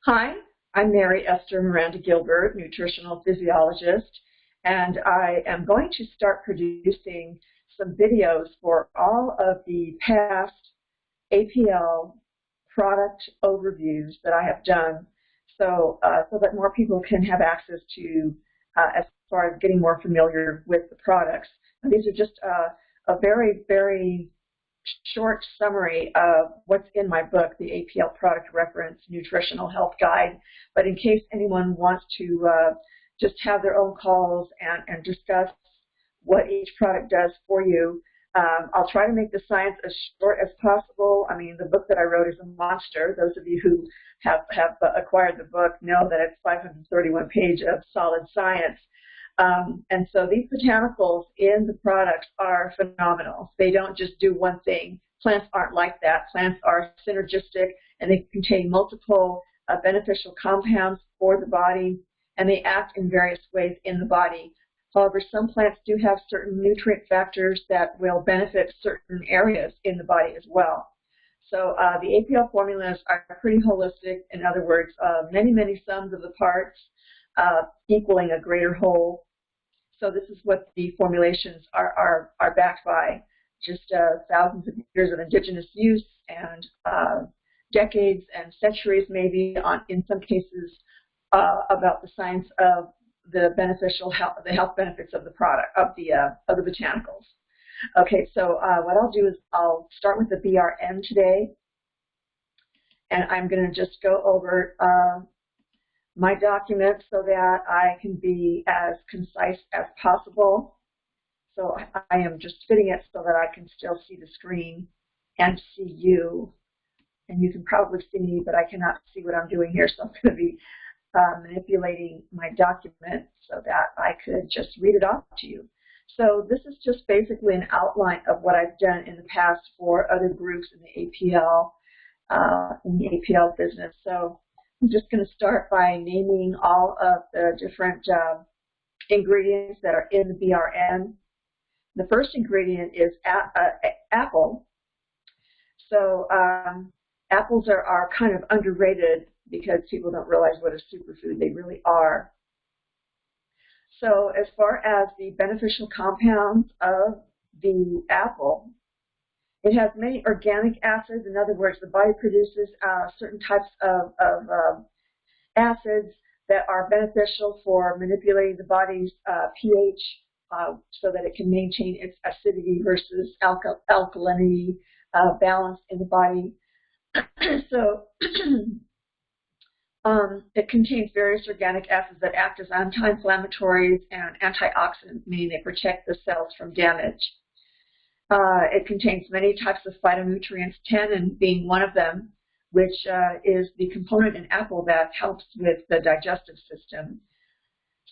Hi, I'm Mary Esther Miranda Gilbert, nutritional physiologist, and I am going to start producing some videos for all of the past APL product overviews that I have done so that more people can have access to as far as getting more familiar with the products. And these are just a very short summary of what's in my book, the APL Product Reference Nutritional Health Guide. But in case anyone wants to just have their own calls and discuss what each product does for you, I'll try to make the science as short as possible. I mean, the book that I wrote is a monster. Those of you who have acquired the book know that it's 531 pages of solid science. And so these botanicals in the products are phenomenal. They don't just do one thing. Plants aren't like that. Plants are synergistic, and they contain multiple beneficial compounds for the body, and they act in various ways in the body. However, some plants do have certain nutrient factors that will benefit certain areas in the body as well. So the APL formulas are pretty holistic. In other words, many sums of the parts equaling a greater whole. So this is what the formulations are backed by, just thousands of years of indigenous use and decades and centuries maybe in some cases about the science of the health benefits of the product, of the botanicals. Okay, so what I'll do is I'll start with the BRN today, and I'm going to just go over my document so that I can be as concise as possible. So I am just fitting it so that I can still see the screen and see you. And you can probably see me, but I cannot see what I'm doing here, so I'm going to be manipulating my document so that I could just read it off to you. So this is just basically an outline of what I've done in the past for other groups in the APL business. So I'm just going to start by naming all of the different ingredients that are in the BRN. The first ingredient is apple. So apples are kind of underrated because people don't realize what a superfood they really are. So as far as the beneficial compounds of the apple, it has many organic acids. In other words, the body produces certain types of acids that are beneficial for manipulating the body's pH so that it can maintain its acidity versus alkalinity balance in the body. So it contains various organic acids that act as anti-inflammatories and antioxidants, meaning they protect the cells from damage. It contains many types of phytonutrients, tannin being one of them, which is the component in apple that helps with the digestive system.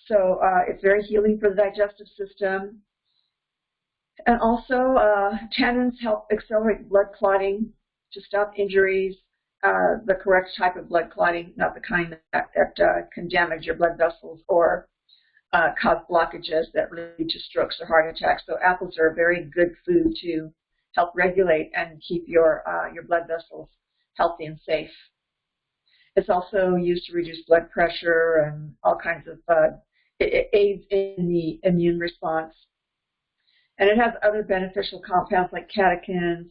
So it's very healing for the digestive system. And also, tannins help accelerate blood clotting to stop injuries, the correct type of blood clotting, not the kind that can damage your blood vessels or cause blockages that lead to strokes or heart attacks. So apples are a very good food to help regulate and keep your blood vessels healthy and safe. It's also used to reduce blood pressure and all kinds of, it aids in the immune response. And it has other beneficial compounds like catechins,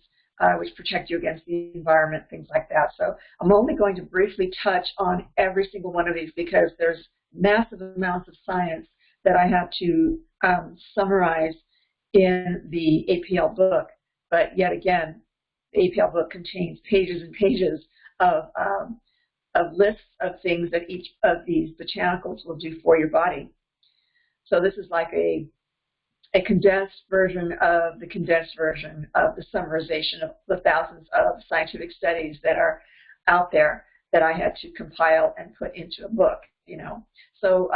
which protect you against the environment, things like that. So I'm only going to briefly touch on every single one of these because there's massive amounts of science that I have to summarize in the APL book. But yet again, the APL book contains pages and pages of lists of things that each of these botanicals will do for your body. So this is like a condensed version of the condensed version of the summarization of the thousands of scientific studies that are out there that I had to compile and put into a book, you know. So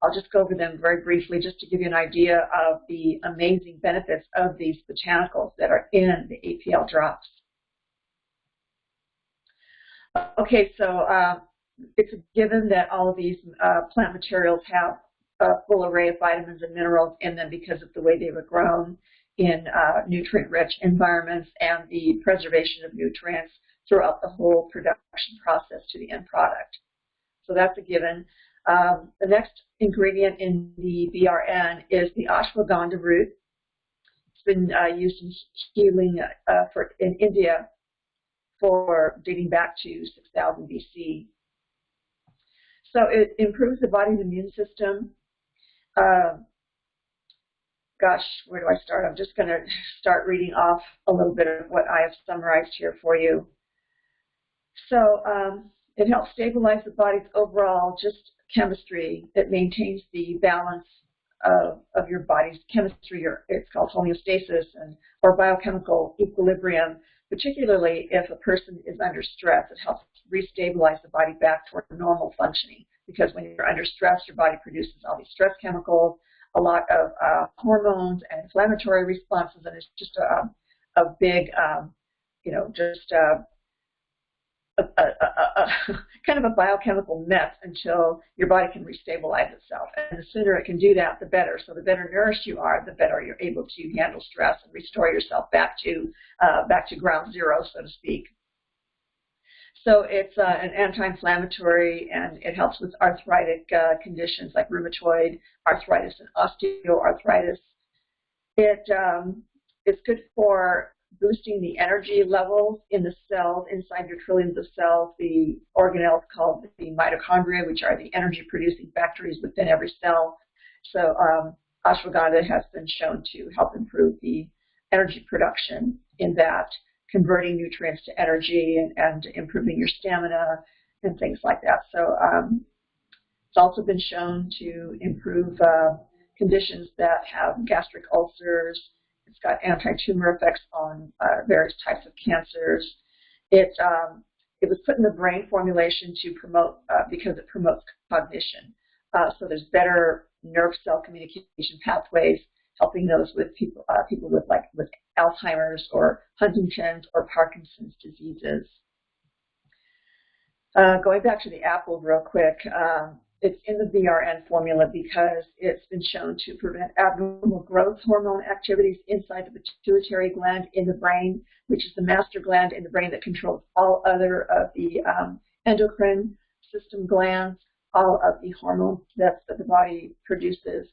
I'll just go over them very briefly just to give you an idea of the amazing benefits of these botanicals that are in the APL drops. Okay, so it's a given that all of these plant materials have a full array of vitamins and minerals in them because of the way they were grown in nutrient-rich environments and the preservation of nutrients throughout the whole production process to the end product. So that's a given. The next ingredient in the BRN is the ashwagandha root. It's been used in healing in India for dating back to 6000 BC. So it improves the body's immune system. Gosh, where do I start? I'm just going to start reading off a little bit of what I have summarized here for you. So it helps stabilize the body's overall just chemistry. It maintains the balance of your body's chemistry. It's called homeostasis or biochemical equilibrium, particularly if a person is under stress. It helps restabilize the body back toward normal functioning, because when you're under stress, your body produces all these stress chemicals, a lot of hormones and inflammatory responses, and it's just a big, kind of a biochemical mess until your body can restabilize itself. And the sooner it can do that, the better. So the better nourished you are, the better you're able to handle stress and restore yourself back to ground zero, so to speak. So it's an anti-inflammatory, and it helps with arthritic conditions like rheumatoid arthritis and osteoarthritis. It's good for boosting the energy levels in the cells, inside your trillions of cells, the organelles called the mitochondria, which are the energy-producing factories within every cell. So ashwagandha has been shown to help improve the energy production in that, converting nutrients to energy and improving your stamina and things like that. So it's also been shown to improve conditions that have gastric ulcers. It's got anti-tumor effects on various types of cancers. It was put in the brain formulation to promote, because it promotes cognition. So there's better nerve cell communication pathways, helping those with people with Alzheimer's or Huntington's or Parkinson's diseases. Going back to the apple real quick, it's in the BRN formula because it's been shown to prevent abnormal growth hormone activities inside the pituitary gland in the brain, which is the master gland in the brain that controls all other of the endocrine system glands, all of the hormones that the body produces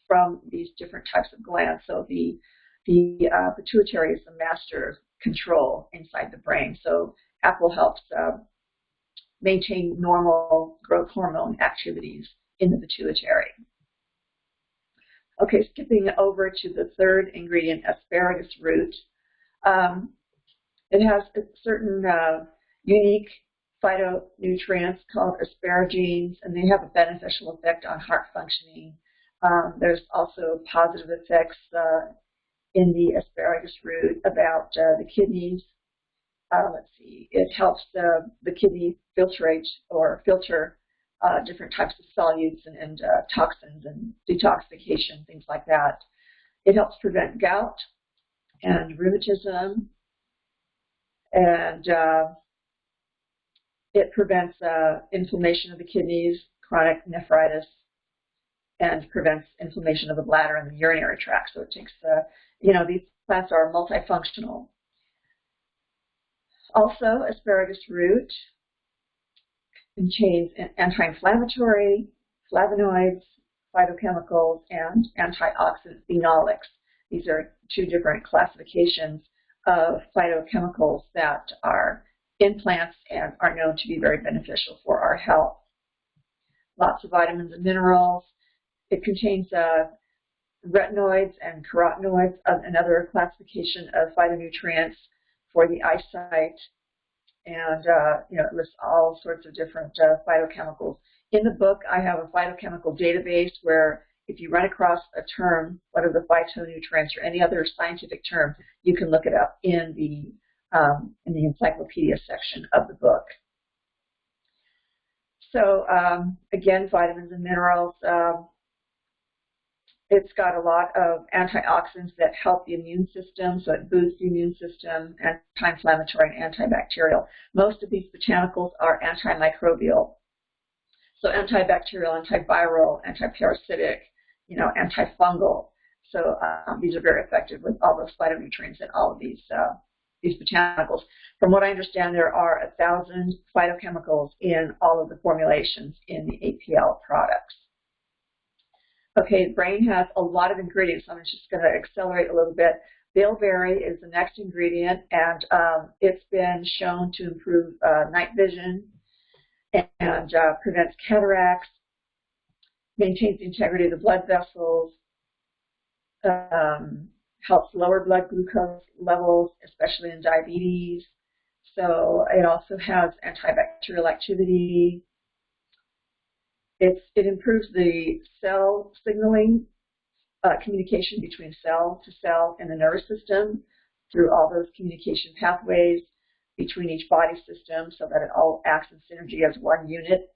from these different types of glands. So the pituitary is the master control inside the brain. So apple helps maintain normal growth hormone activities in the pituitary. Okay, skipping over to the third ingredient, asparagus root. It has certain unique phytonutrients called asparagines, and they have a beneficial effect on heart functioning. There's also positive effects in the asparagus root about the kidneys. Let's see, it helps the kidney filtrate or filter different types of solutes and toxins and detoxification, things like that. It helps prevent gout and rheumatism, and it prevents inflammation of the kidneys, chronic nephritis, and prevents inflammation of the bladder and the urinary tract. So it takes, these plants are multifunctional. Also, asparagus root contains anti-inflammatory, flavonoids, phytochemicals, and antioxidant phenolics. These are two different classifications of phytochemicals that are in plants and are known to be very beneficial for our health. Lots of vitamins and minerals. It contains retinoids and carotenoids, another classification of phytonutrients for the eyesight, and it lists all sorts of different phytochemicals. In the book, I have a phytochemical database where if you run across a term, what are the phytonutrients or any other scientific term, you can look it up in the encyclopedia section of the book. So again, vitamins and minerals. It's got a lot of antioxidants that help the immune system, so it boosts the immune system, anti-inflammatory and antibacterial. Most of these botanicals are antimicrobial, so antibacterial, antiviral, antiparasitic, antifungal. So these are very effective with all those phytonutrients in all of these these botanicals. From what I understand, there are 1,000 phytochemicals in all of the formulations in the APL products. Okay, the brain has a lot of ingredients. I'm just going to accelerate a little bit. Bilberry is the next ingredient, and it's been shown to improve night vision and prevents cataracts, maintains the integrity of the blood vessels, helps lower blood glucose levels, especially in diabetes. So it also has antibacterial activity. It improves the cell signaling, communication between cell to cell in the nervous system through all those communication pathways between each body system so that it all acts in synergy as one unit.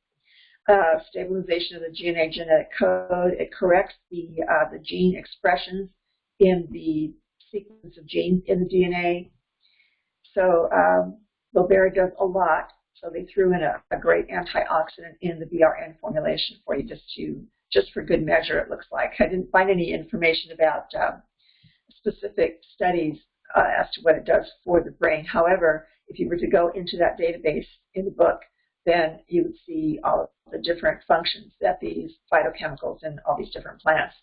Stabilization of the DNA genetic code. It corrects the gene expressions in the sequence of genes in the DNA. So bilberry does a lot. So they threw in a great antioxidant in the BRN formulation for you, just for good measure, it looks like. I didn't find any information about specific studies as to what it does for the brain. However, if you were to go into that database in the book, then you would see all of the different functions that these phytochemicals and all these different plants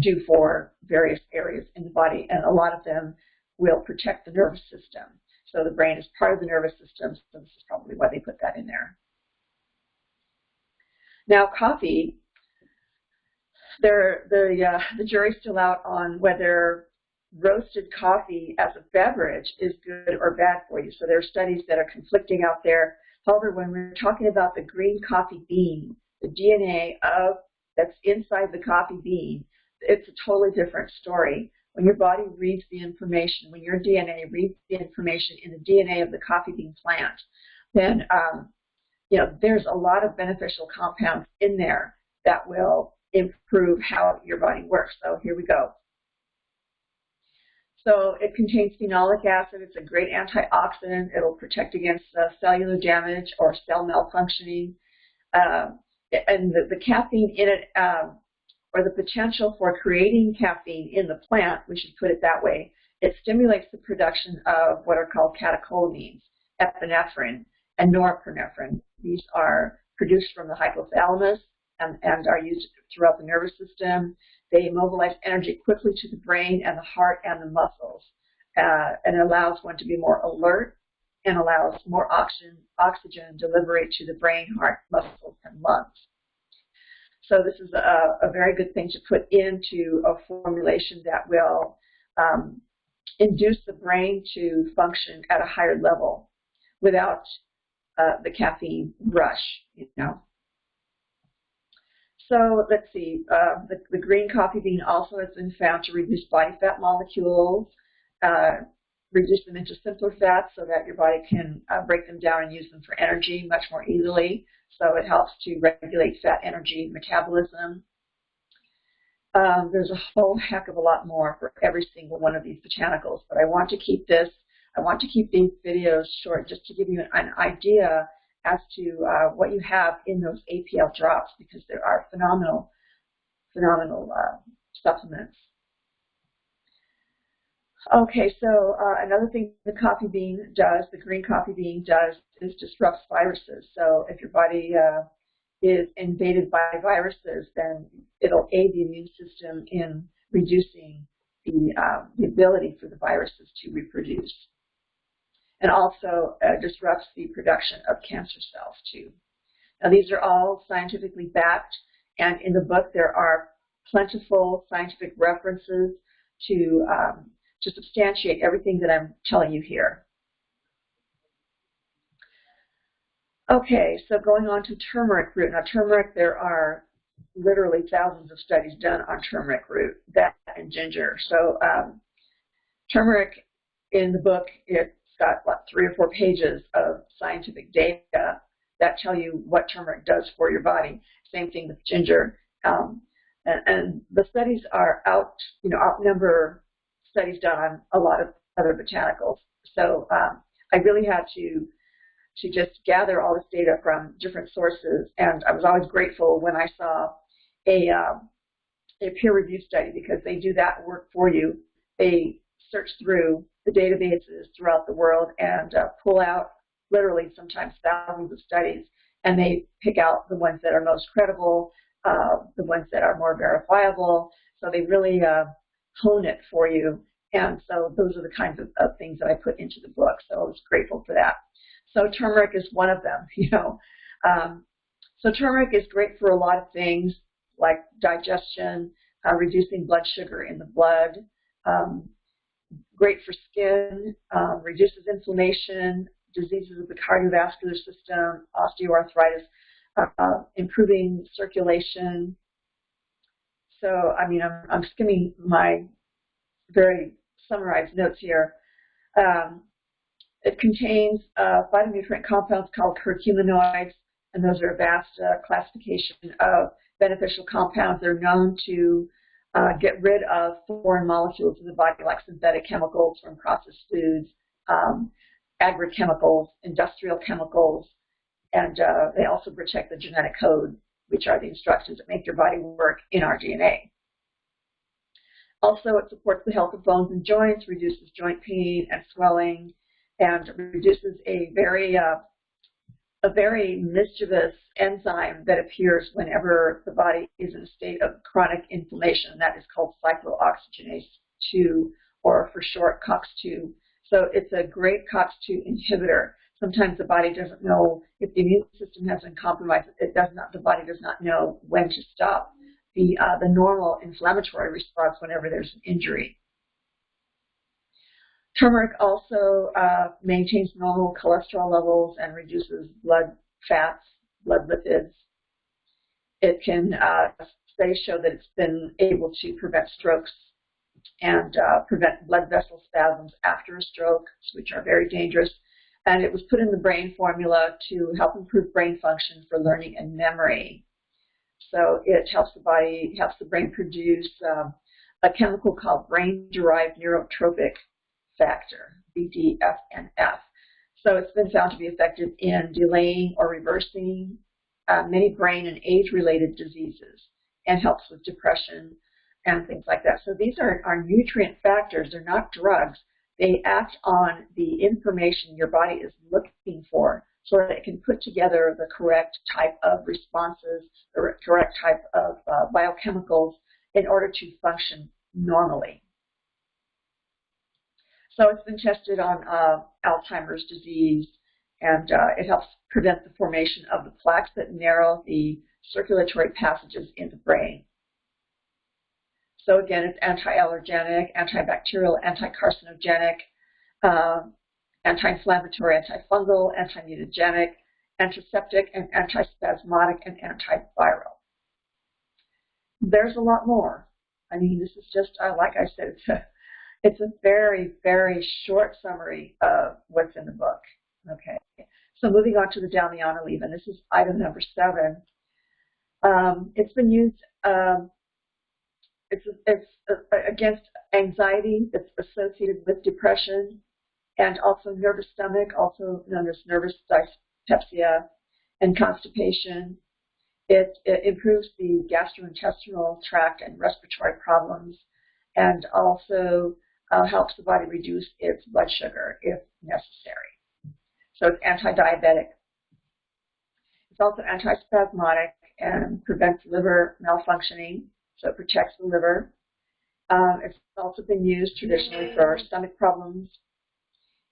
do for various areas in the body, and a lot of them will protect the nervous system. So the brain is part of the nervous system, so this is probably why they put that in there. Now, coffee, the jury's still out on whether roasted coffee as a beverage is good or bad for you. So there are studies that are conflicting out there. However, when we're talking about the green coffee bean, the DNA that's inside the coffee bean, it's a totally different story. When your body reads the information, when your DNA reads the information in the DNA of the coffee bean plant, then there's a lot of beneficial compounds in there that will improve how your body works. So here we go. So it contains phenolic acid. It's a great antioxidant. It'll protect against cellular damage or cell malfunctioning. And the caffeine in it, or the potential for creating caffeine in the plant, we should put it that way, it stimulates the production of what are called catecholamines, epinephrine and norepinephrine. These are produced from the hypothalamus and are used throughout the nervous system. They mobilize energy quickly to the brain and the heart and the muscles, and it allows one to be more alert and allows more oxygen delivery to the brain, heart, muscles, and lungs. So this is a very good thing to put into a formulation that will induce the brain to function at a higher level without the caffeine rush, So let's see, the green coffee bean also has been found to reduce body fat molecules, reduce them into simpler fats so that your body can break them down and use them for energy much more easily. So it helps to regulate fat energy metabolism. There's a whole heck of a lot more for every single one of these botanicals, but I want to keep these videos short just to give you an idea as to what you have in those APL drops, because there are phenomenal supplements. Okay, so another thing the coffee bean does, the green coffee bean does, is disrupts viruses. So if your body is invaded by viruses, then it'll aid the immune system in reducing the ability for the viruses to reproduce. And also disrupts the production of cancer cells too. Now these are all scientifically backed, and in the book there are plentiful scientific references to substantiate everything that I'm telling you here. Okay, so going on to turmeric root. Now turmeric, there are literally thousands of studies done on turmeric root, that and ginger. So turmeric in the book, it's got what, 3 or 4 pages of scientific data that tell you what turmeric does for your body. Same thing with ginger. And the studies are outnumber studies done on a lot of other botanicals. So I really had to just gather all this data from different sources, and I was always grateful when I saw a peer-reviewed study, because they do that work for you. They search through the databases throughout the world and pull out literally sometimes thousands of studies, and they pick out the ones that are most credible, the ones that are more verifiable. So they really hone it for you. And so those are the kinds of things that I put into the book. So I was grateful for that. So turmeric is one of them, you know. So turmeric is great for a lot of things like digestion, reducing blood sugar in the blood, great for skin, reduces inflammation, diseases of the cardiovascular system, osteoarthritis, improving circulation. So, I mean, I'm skimming my very summarized notes here. It contains phytonutrient compounds called curcuminoids, and those are a vast classification of beneficial compounds. They're known to get rid of foreign molecules in the body, like synthetic chemicals from processed foods, agrochemicals, industrial chemicals, and they also protect the genetic code, which are the instructions that make your body work in our DNA. Also, it supports the health of bones and joints, reduces joint pain and swelling, and reduces a very mischievous enzyme that appears whenever the body is in a state of chronic inflammation. That is called cyclooxygenase 2, or for short, COX-2. So it's a great COX-2 inhibitor. Sometimes the body doesn't know, if the immune system has been compromised, the body does not know when to stop the normal inflammatory response whenever there's an injury. Turmeric also maintains normal cholesterol levels and reduces blood fats, blood lipids. It can, studies show that it's been able to prevent strokes and prevent blood vessel spasms after a stroke, which are very dangerous. And it was put in the brain formula to help improve brain function for learning and memory. So it helps the brain produce a chemical called brain-derived neurotrophic factor, BDFNF. So it's been found to be effective in delaying or reversing many brain and age-related diseases, and helps with depression and things like that. So these are nutrient factors. They're not drugs. They act on the information your body is looking for so that it can put together the correct type of responses, the correct type of biochemicals in order to function normally. So it's been tested on Alzheimer's disease, and it helps prevent the formation of the plaques that narrow the circulatory passages in the brain. So again, it's anti-allergenic, antibacterial, anti-carcinogenic, anti-inflammatory, antifungal, anti-mutagenic, antiseptic, and antispasmodic, and antiviral. There's a lot more. I mean, this is just, like I said, it's a very, very short summary of what's in the book. Okay, so moving on to the Damiana leaf, and this is item number 7. It's been used, it's against anxiety. It's associated with depression and also nervous stomach, also known as nervous dyspepsia, and constipation. It improves the gastrointestinal tract and respiratory problems, and also helps the body reduce its blood sugar if necessary. So it's anti-diabetic. It's also antispasmodic and prevents liver malfunctioning, so it protects the liver. It's also been used traditionally for stomach problems.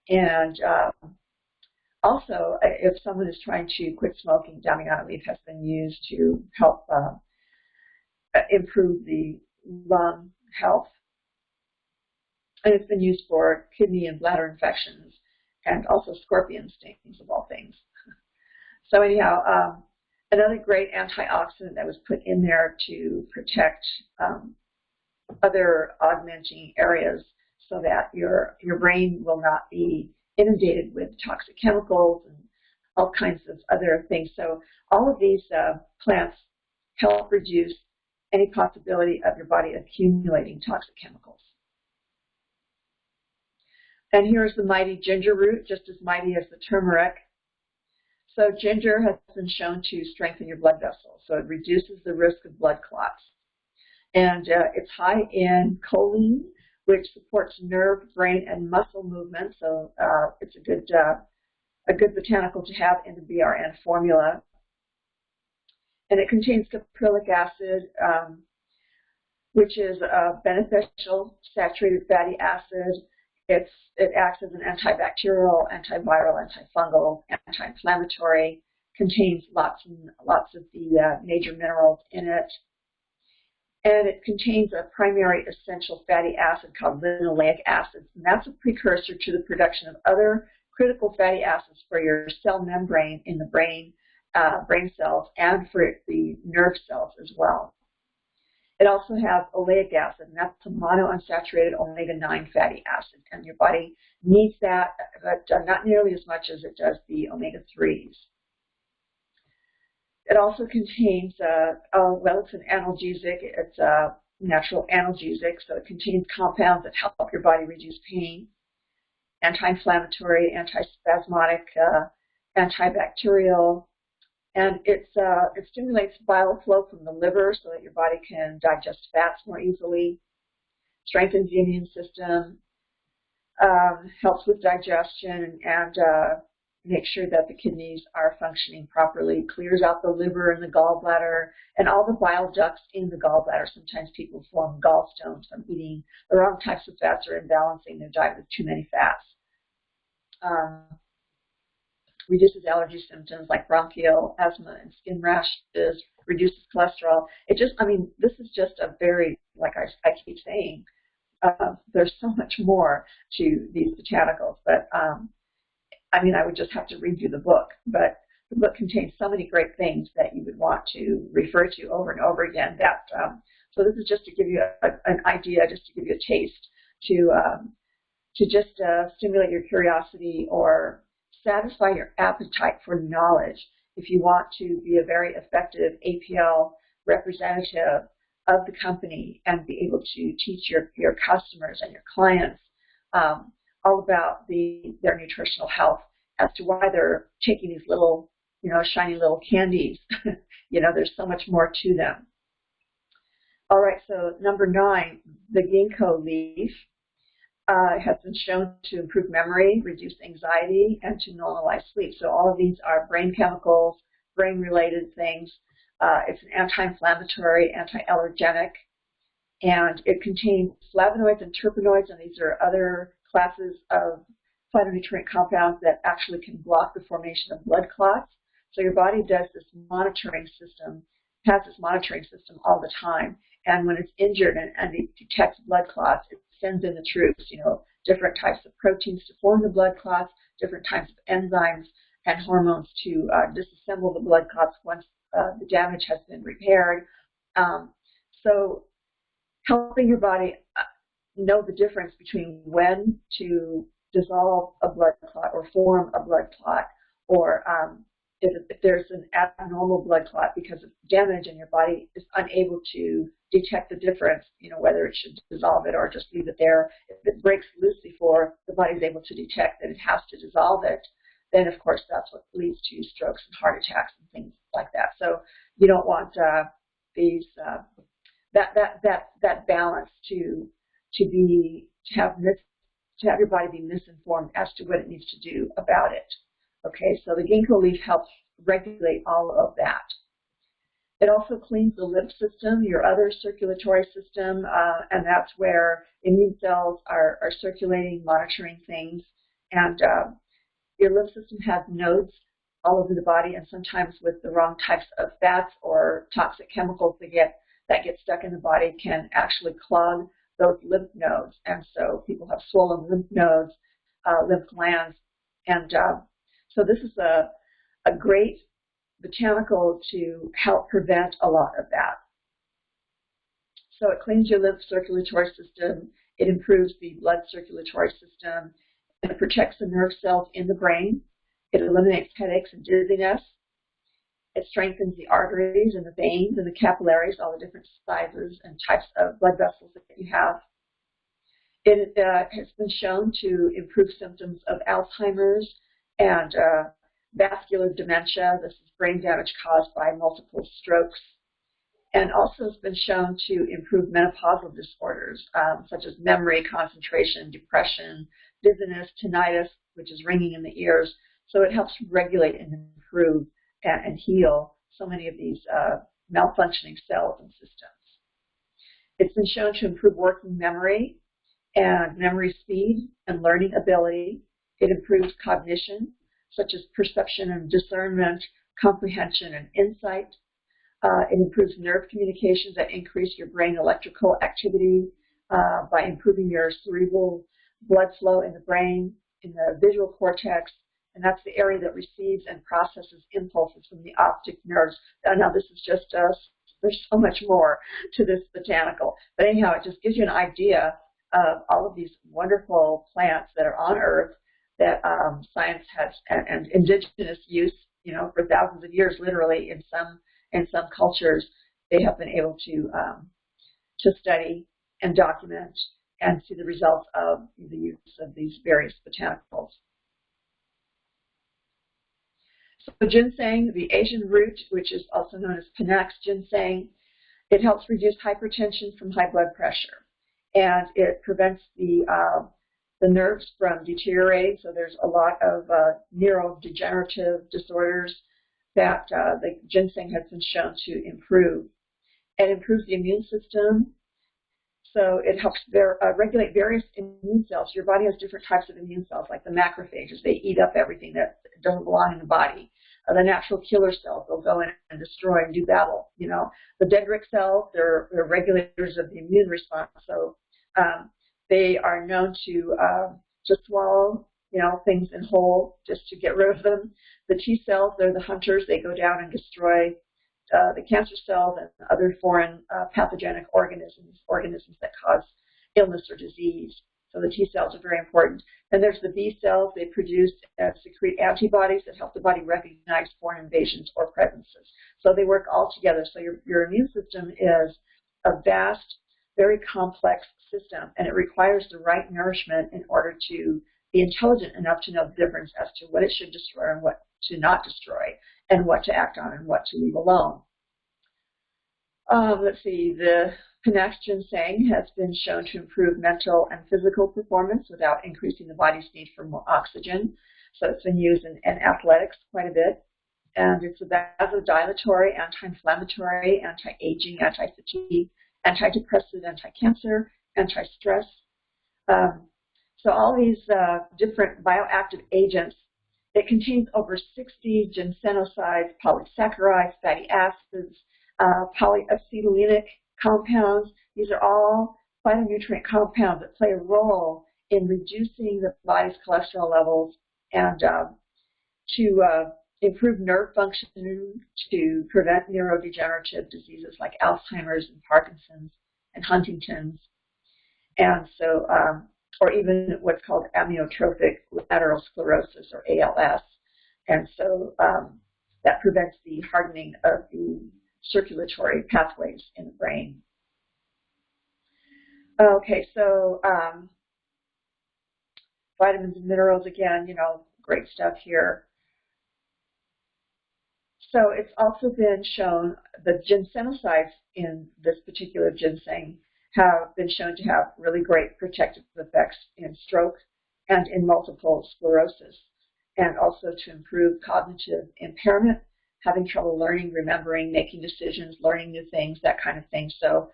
And also, if someone is trying to quit smoking, Damiana leaf has been used to help improve the lung health. And it's been used for kidney and bladder infections, and also scorpion stings, of all things. So anyhow, another great antioxidant that was put in there to protect other augmenting areas so that your brain will not be inundated with toxic chemicals and all kinds of other things. So all of these plants help reduce any possibility of your body accumulating toxic chemicals. And here's the mighty ginger root, just as mighty as the turmeric. So ginger has been shown to strengthen your blood vessels, so it reduces the risk of blood clots. And it's high in choline, which supports nerve, brain, and muscle movement. So it's a good botanical to have in the BRN formula. And it contains caprylic acid, which is a beneficial saturated fatty acid. It acts as an antibacterial, antiviral, antifungal, anti-inflammatory, contains lots and lots of the major minerals in it. And it contains a primary essential fatty acid called linoleic acid. And that's a precursor to the production of other critical fatty acids for your cell membrane in the brain, brain cells, and for the nerve cells as well. It also has oleic acid, and that's a monounsaturated omega-9 fatty acid. And your body needs that, but not nearly as much as it does the omega-3s. It also contains, well, it's an analgesic. It's a natural analgesic, so it contains compounds that help your body reduce pain, anti-inflammatory, antispasmodic, antibacterial, and it stimulates bile flow from the liver so that your body can digest fats more easily, strengthens the immune system, helps with digestion, and make sure that the kidneys are functioning properly, clears out the liver and the gallbladder, and all the bile ducts in the gallbladder. Sometimes people form gallstones from eating the wrong types of fats or imbalancing their diet with too many fats. Reduces allergy symptoms like bronchial, asthma, and skin rashes, reduces cholesterol. This is just a very, like I keep saying, there's so much more to these botanicals, but I would just have to read you the book, but the book contains so many great things that you would want to refer to over and over again. So this is just to give you an idea, just to give you a taste, to just stimulate your curiosity or satisfy your appetite for knowledge. If you want to be a very effective APL representative of the company and be able to teach your customers and your clients all about their nutritional health, as to why they're taking these little, shiny little candies. There's so much more to them. All right, so number 9, the ginkgo leaf has been shown to improve memory, reduce anxiety, and to normalize sleep. So all of these are brain chemicals, brain-related things. It's an anti-inflammatory, anti-allergenic, and it contains flavonoids and terpenoids, and these are other classes of phytonutrient compounds that actually can block the formation of blood clots. So your body does this monitoring system, has this monitoring system all the time, and when it's injured and it detects blood clots, it sends in the troops, different types of proteins to form the blood clots, different types of enzymes and hormones to disassemble the blood clots once the damage has been repaired. So helping your body know the difference between when to dissolve a blood clot or form a blood clot, or if there's an abnormal blood clot because of damage and your body is unable to detect the difference, whether it should dissolve it or just leave it there. If it breaks loose before the body's able to detect that it has to dissolve it, then of course that's what leads to strokes and heart attacks and things like that. So you don't want that balance to have your body be misinformed as to what it needs to do about it. Okay, so the ginkgo leaf helps regulate all of that. It also cleans the lymph system, your other circulatory system, and that's where immune cells are circulating, monitoring things. And your lymph system has nodes all over the body, and sometimes with the wrong types of fats or toxic chemicals that get stuck in the body can actually clog those lymph nodes. And so people have swollen lymph nodes, lymph glands, and so this is a great botanical to help prevent a lot of that. So it cleans your lymph circulatory system, it improves the blood circulatory system, it protects the nerve cells in the brain, it eliminates headaches and dizziness, it strengthens the arteries and the veins and the capillaries, all the different sizes and types of blood vessels that you have. It has been shown to improve symptoms of Alzheimer's and vascular dementia. This is brain damage caused by multiple strokes. And also it's been shown to improve menopausal disorders, such as memory, concentration, depression, dizziness, tinnitus, which is ringing in the ears. So it helps regulate and improve and heal so many of these malfunctioning cells and systems. It's been shown to improve working memory and memory speed and learning ability. It improves cognition, such as perception and discernment, comprehension and insight. It improves nerve communications that increase your brain electrical activity by improving your cerebral blood flow in the brain, in the visual cortex, and that's the area that receives and processes impulses from the optic nerves. Now, this is just there's so much more to this botanical. But anyhow, it just gives you an idea of all of these wonderful plants that are on Earth that science has and indigenous use, for thousands of years, literally in some cultures, they have been able to study and document and see the results of the use of these various botanicals. So ginseng, the Asian root, which is also known as Panax ginseng, it helps reduce hypertension from high blood pressure, and it prevents the nerves from deteriorating. So there's a lot of neurodegenerative disorders that the ginseng has been shown to improve. It improves the immune system. So it helps regulate various immune cells. Your body has different types of immune cells, like the macrophages. They eat up everything that doesn't belong in the body. The natural killer cells, they'll go in and destroy and do battle. The dendritic cells, they're regulators of the immune response. So they are known to swallow, things in whole just to get rid of them. The T cells, they're the hunters. They go down and destroy the cancer cells and other foreign pathogenic organisms that cause illness or disease. So the T cells are very important. And there's the B cells. They produce and secrete antibodies that help the body recognize foreign invasions or presences. So they work all together. So your immune system is a vast, very complex system, and it requires the right nourishment in order to be intelligent enough to know the difference as to what it should destroy and what to not destroy, and what to act on and what to leave alone. Let's see, the Panax ginseng has been shown to improve mental and physical performance without increasing the body's need for more oxygen. So it's been used in athletics quite a bit. And it's a vasodilatory, anti-inflammatory, anti-aging, anti-fatigue, antidepressant, anti-cancer, anti-stress. So all these different bioactive agents, it contains over 60 ginsenosides, polysaccharides, fatty acids, polyacetylenic compounds. These are all phytonutrient compounds that play a role in reducing the body's cholesterol levels and to improve nerve function, to prevent neurodegenerative diseases like Alzheimer's and Parkinson's and Huntington's, and so or even what's called amyotrophic lateral sclerosis, or ALS. And so that prevents the hardening of the circulatory pathways in the brain. Okay, so vitamins and minerals, again, great stuff here. So it's also been shown the ginsenosides in this particular ginseng have been shown to have really great protective effects in stroke and in multiple sclerosis, and also to improve cognitive impairment, having trouble learning, remembering, making decisions, learning new things, that kind of thing. So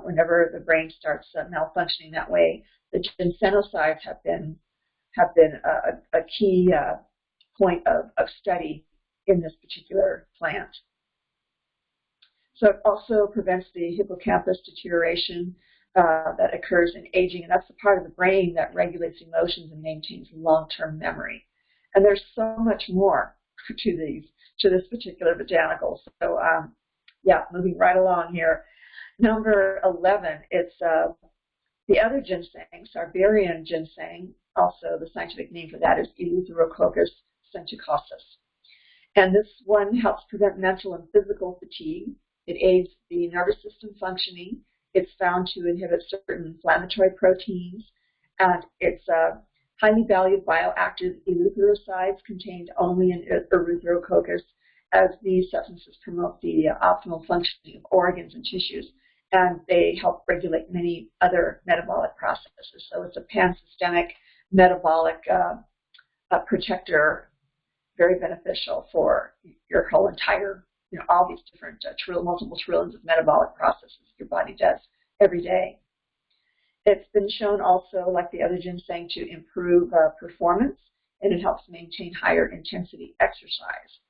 whenever the brain starts malfunctioning that way, the ginsenosides have been a key point of study in this particular plant. So it also prevents the hippocampus deterioration that occurs in aging, and that's the part of the brain that regulates emotions and maintains long-term memory. And there's so much more to this particular botanical. So yeah, moving right along here. Number 11, it's the other ginseng, Siberian ginseng. Also, the scientific name for that is Eleutherococcus centucossus. And this one helps prevent mental and physical fatigue. It aids the nervous system functioning. It's found to inhibit certain inflammatory proteins, and it's highly valued bioactive eleutherocytes contained only in Eleutherococcus, as these substances promote the optimal functioning of organs and tissues, and they help regulate many other metabolic processes. So it's a pan-systemic metabolic protector, very beneficial for your whole entire, all these different multiple trillions of metabolic processes your body does every day. It's been shown also, like the other ginseng, to improve performance, and it helps maintain higher intensity exercise.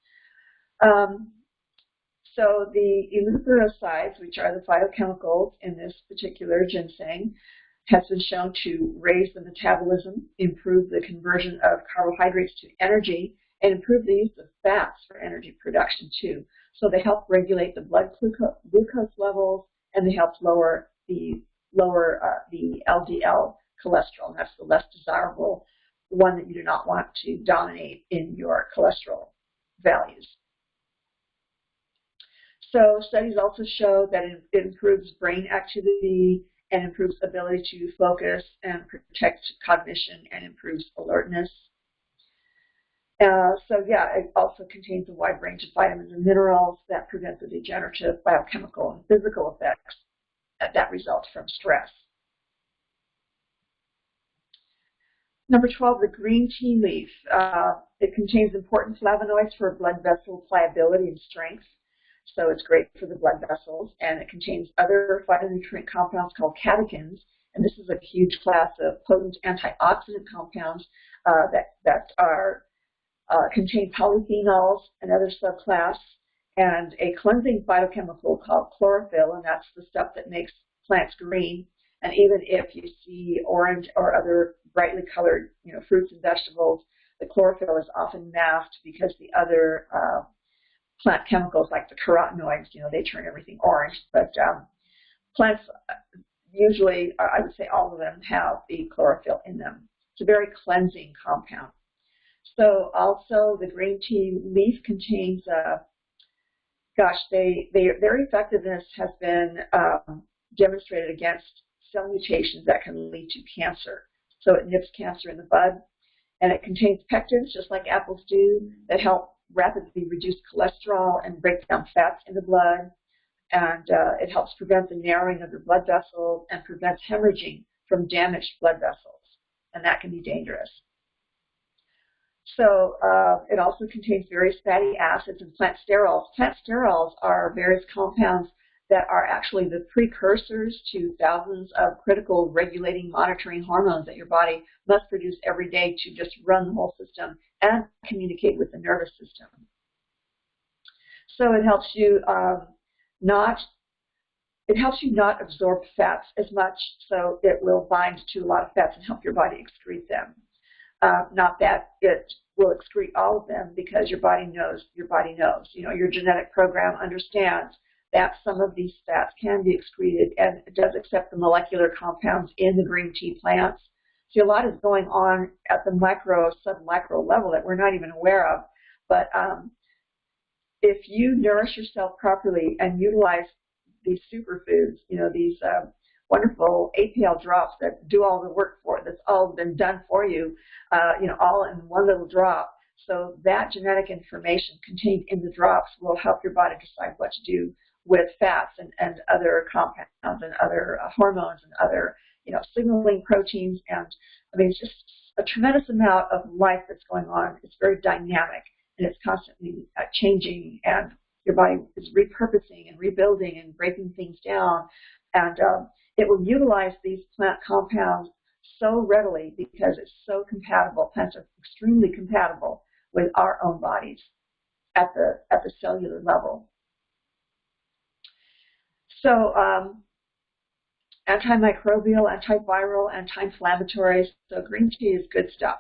So the eleutherocytes, which are the phytochemicals in this particular ginseng, has been shown to raise the metabolism, improve the conversion of carbohydrates to energy, and improve the use of fats for energy production too. So they help regulate the blood glucose levels, and they help lower the LDL cholesterol. And that's the less desirable one that you do not want to dominate in your cholesterol values. So studies also show that it improves brain activity and improves ability to focus and protect cognition and improves alertness. So yeah, it also contains a wide range of vitamins and minerals that prevent the degenerative biochemical and physical effects that result from stress. Number 12, the green tea leaf. It contains important flavonoids for blood vessel pliability and strength. So it's great for the blood vessels, and it contains other phytonutrient compounds called catechins, and this is a huge class of potent antioxidant compounds that contain polyphenols, another subclass, and a cleansing phytochemical called chlorophyll, and that's the stuff that makes plants green. And even if you see orange or other brightly colored, fruits and vegetables, the chlorophyll is often masked because the other plant chemicals like the carotenoids, they turn everything orange. But plants usually, I would say all of them, have the chlorophyll in them. It's a very cleansing compound. So also the green tea leaf contains, their effectiveness has been demonstrated against cell mutations that can lead to cancer. So it nips cancer in the bud, and it contains pectins, just like apples do, that help rapidly reduce cholesterol and break down fats in the blood, and it helps prevent the narrowing of the blood vessels and prevents hemorrhaging from damaged blood vessels, and that can be dangerous. So it also contains various fatty acids and plant sterols. Plant sterols are various compounds that are actually the precursors to thousands of critical regulating, monitoring hormones that your body must produce every day to just run the whole system and communicate with the nervous system. So it helps you not absorb fats as much, so it will bind to a lot of fats and help your body excrete them. Not that it will excrete all of them, because your body knows. Your genetic program understands that some of these fats can be excreted, and it does accept the molecular compounds in the green tea plants. So a lot is going on at the micro, sub-micro level that we're not even aware of. But if you nourish yourself properly and utilize these superfoods, these wonderful APL drops that do all the work for it, that's all been done for you, all in one little drop. So that genetic information contained in the drops will help your body decide what to do with fats and other compounds and other hormones and other, signaling proteins. And I mean, it's just a tremendous amount of life that's going on. It's very dynamic, and it's constantly changing, and your body is repurposing and rebuilding and breaking things down. And it will utilize these plant compounds so readily because it's so compatible. Plants are extremely compatible with our own bodies at the cellular level. So antimicrobial, antiviral, anti-inflammatory. So green tea is good stuff,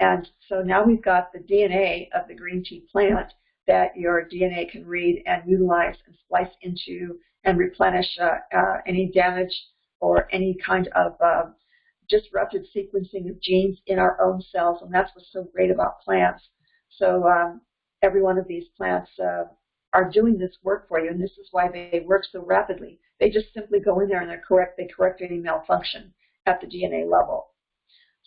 And so now we've got the DNA of the green tea plant that your DNA can read and utilize and splice into and replenish any damage or any kind of disrupted sequencing of genes in our own cells. And that's what's so great about plants. So every one of these plants are doing this work for you, and this is why they work so rapidly. They just simply go in there and they correct any malfunction at the DNA level.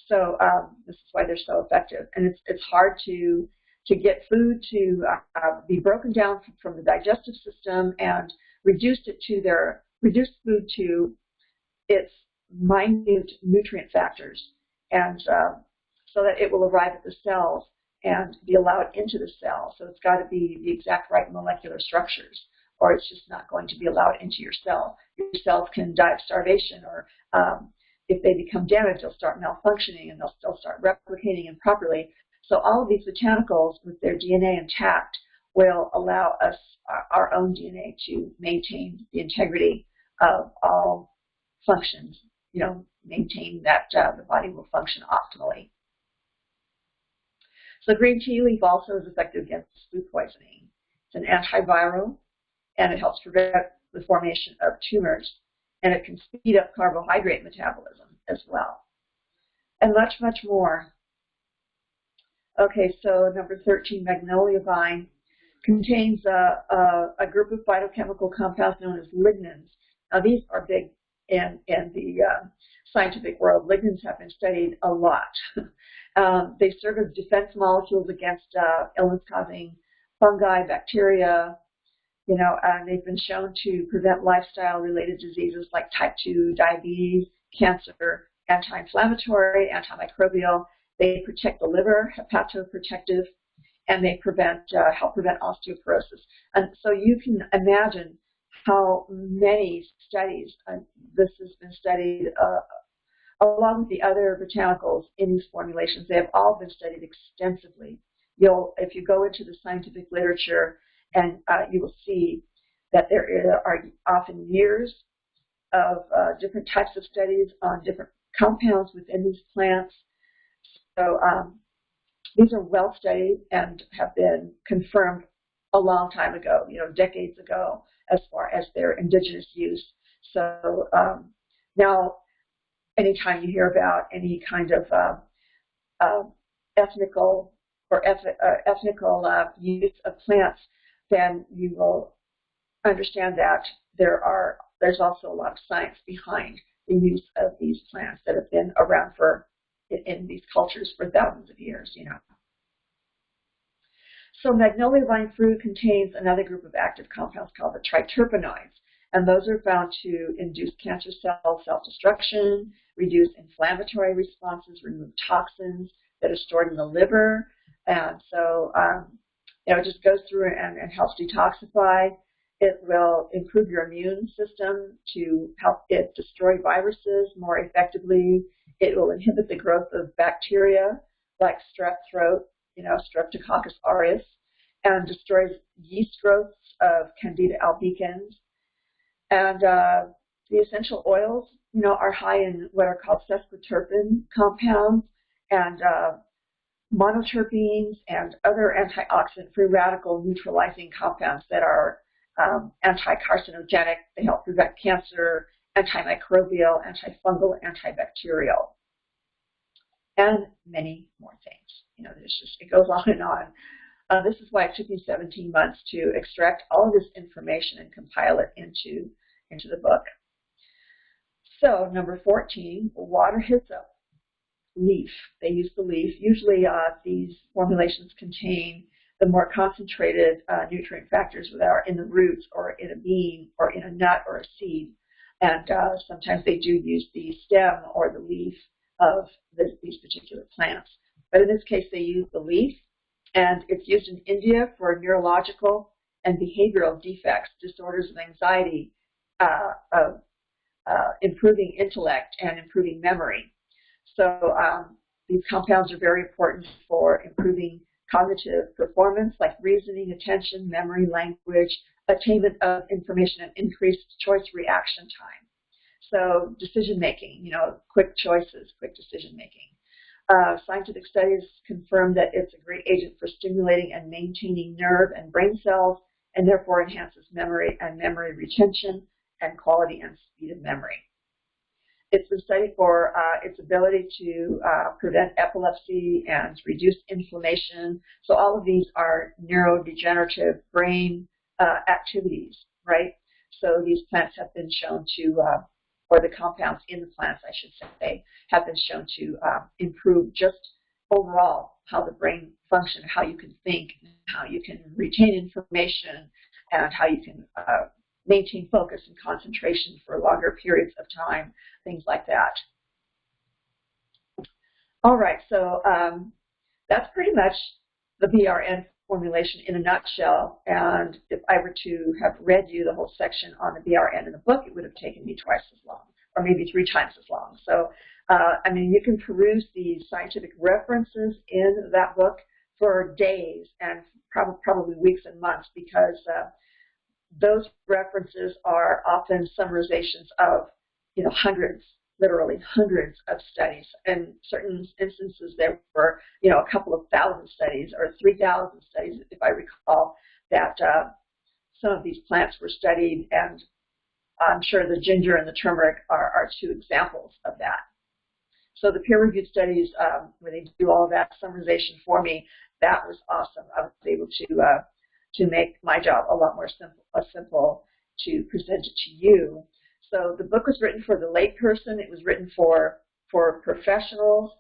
So this is why they're so effective. And it's hard to to get food to be broken down from the digestive system and reduce food to its minute nutrient factors, and so that it will arrive at the cells and be allowed into the cell. So it's got to be the exact right molecular structures, or it's just not going to be allowed into your cell. Your cells can die of starvation, or if they become damaged, they'll start malfunctioning and they'll start replicating improperly. So all of these botanicals, with their DNA intact, will allow us, our own DNA, to maintain the integrity of all functions, maintain that the body will function optimally. So green tea leaf also is effective against food poisoning. It's an antiviral, and it helps prevent the formation of tumors, and it can speed up carbohydrate metabolism as well, and much, much more. Okay, so number 13, magnolia vine contains a group of phytochemical compounds known as lignans. Now, these are big in the scientific world. Lignans have been studied a lot. They serve as defense molecules against illness-causing fungi, bacteria, and they've been shown to prevent lifestyle-related diseases like type 2 diabetes, cancer, anti-inflammatory, antimicrobial. They protect the liver, hepatoprotective, and they help prevent osteoporosis. And so you can imagine how many studies, this has been studied along with the other botanicals in these formulations. They have all been studied extensively. If you go into the scientific literature, and you will see that there are often years of different types of studies on different compounds within these plants. So these are well studied and have been confirmed a long time ago, decades ago, as far as their indigenous use. So now, anytime you hear about any kind of ethnical use of plants, then you will understand that there's also a lot of science behind the use of these plants that have been around in these cultures for thousands of years, So magnolia vine fruit contains another group of active compounds called the triterpenoids, and those are found to induce cancer cell self-destruction, reduce inflammatory responses, remove toxins that are stored in the liver, and so it just goes through and helps detoxify. It will improve your immune system to help it destroy viruses more effectively. It will inhibit the growth of bacteria like strep throat, Streptococcus aureus, and destroys yeast growths of Candida albicans. And the essential oils, are high in what are called sesquiterpene compounds and monoterpenes and other antioxidant free radical neutralizing compounds that are anti-carcinogenic. They help prevent cancer, antimicrobial, antifungal, antibacterial, and many more things. It goes on and on. This is why it took me 17 months to extract all of this information and compile it into the book. So number 14, water hyssop leaf. They use the leaf. Usually these formulations contain the more concentrated nutrient factors that are in the roots or in a bean or in a nut or a seed. And sometimes they do use the stem or the leaf of these particular plants. But in this case, they use the leaf, and it's used in India for neurological and behavioral defects, disorders of anxiety, improving intellect, and improving memory. So these compounds are very important for improving cognitive performance, like reasoning, attention, memory, language, attainment of information, and increased choice reaction time. So decision-making, quick choices, quick decision-making. Scientific studies confirm that it's a great agent for stimulating and maintaining nerve and brain cells, and therefore enhances memory and memory retention and quality and speed of memory. It's been studied for its ability to prevent epilepsy and reduce inflammation. So all of these are neurodegenerative brain activities, right? So these plants have been shown to, or the compounds in the plants, I should say, have been shown to improve just overall how the brain functions, how you can think, how you can retain information, and how you can maintain focus and concentration for longer periods of time, things like that. All right, so that's pretty much the BRN formulation in a nutshell, and if I were to have read you the whole section on the BRN in the book, it would have taken me twice as long, or maybe 3 times as long. So, I mean, you can peruse the scientific references in that book for days and probably weeks and months, because those references are often summarizations of, hundreds, literally hundreds of studies. In certain instances, there were, a couple of thousand studies or 3,000 studies, if I recall, that some of these plants were studied, and I'm sure the ginger and the turmeric are 2 examples of that. So the peer-reviewed studies, where they do all that summarization for me, that was awesome. I was able to make my job a lot more simple to present it to you. So the book was written for the layperson. It was written for professionals,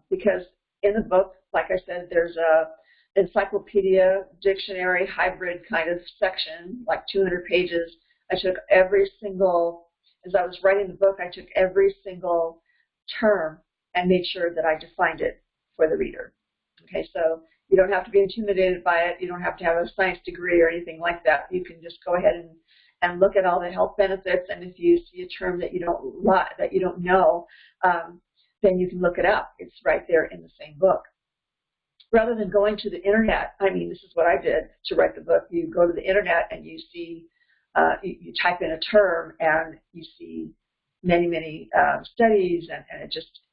because in the book, like I said, there's a encyclopedia, dictionary, hybrid kind of section, like 200 pages. I took every single, as I was writing the book, I took every single term and made sure that I defined it for the reader. Okay, so you don't have to be intimidated by it. You don't have to have a science degree or anything like that. You can just go ahead and look at all the health benefits, and if you see a term that you don't know, then you can look it up. It's right there in the same book. Rather than going to the internet, I mean, this is what I did to write the book. You go to the internet and you see, you type in a term and you see many studies, and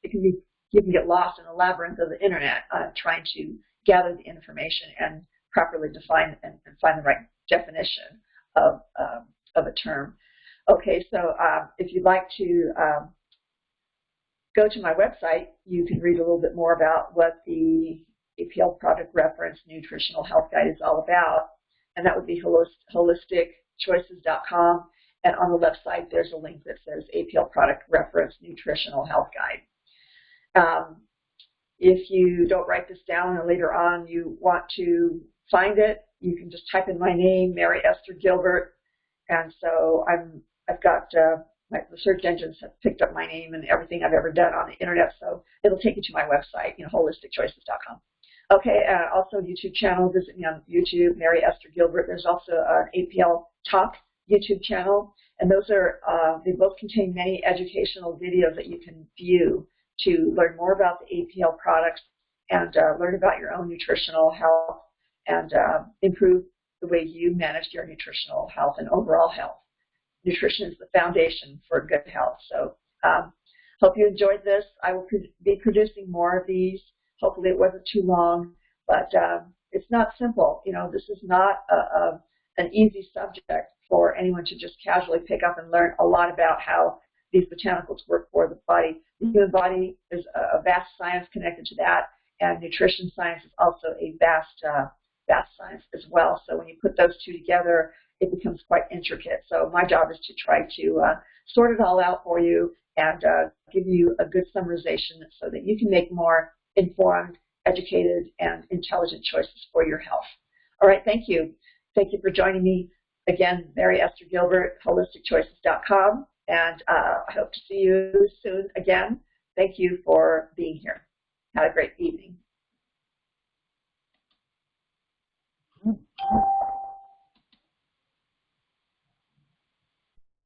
you can get lost in the labyrinth of the internet trying to gather the information and properly define and find the right definition of a term. Okay, so if you'd like to go to my website, you can read a little bit more about what the APL Product Reference Nutritional Health Guide is all about, and that would be holisticchoices.com, and on the left side there's a link that says APL Product Reference Nutritional Health Guide. If you don't write this down and later on you want to find it, you can just type in my name, Mary Esther Gilbert, and so I've got the search engines have picked up my name and everything I've ever done on the internet, so it'll take you to my website, holisticchoices.com. Okay, also YouTube channel, visit me on YouTube, Mary Esther Gilbert. There's also an APL Talk YouTube channel, and those are, they both contain many educational videos that you can view to learn more about the APL products and learn about your own nutritional health and improve the way you manage your nutritional health and overall health. Nutrition is the foundation for good health. So hope you enjoyed this. I will be producing more of these. Hopefully it wasn't too long, but it's not simple. This is not an easy subject for anyone to just casually pick up and learn a lot about how these botanicals work for the body. The human body is a vast science connected to that, and nutrition science is also a vast science as well. So when you put those 2 together, it becomes quite intricate. So my job is to try to sort it all out for you and give you a good summarization so that you can make more informed, educated, and intelligent choices for your health. All right, thank you. Thank you for joining me. Again, Mary Esther Gilbert, holisticchoices.com, and I hope to see you soon again. Thank you for being here. Have a great evening.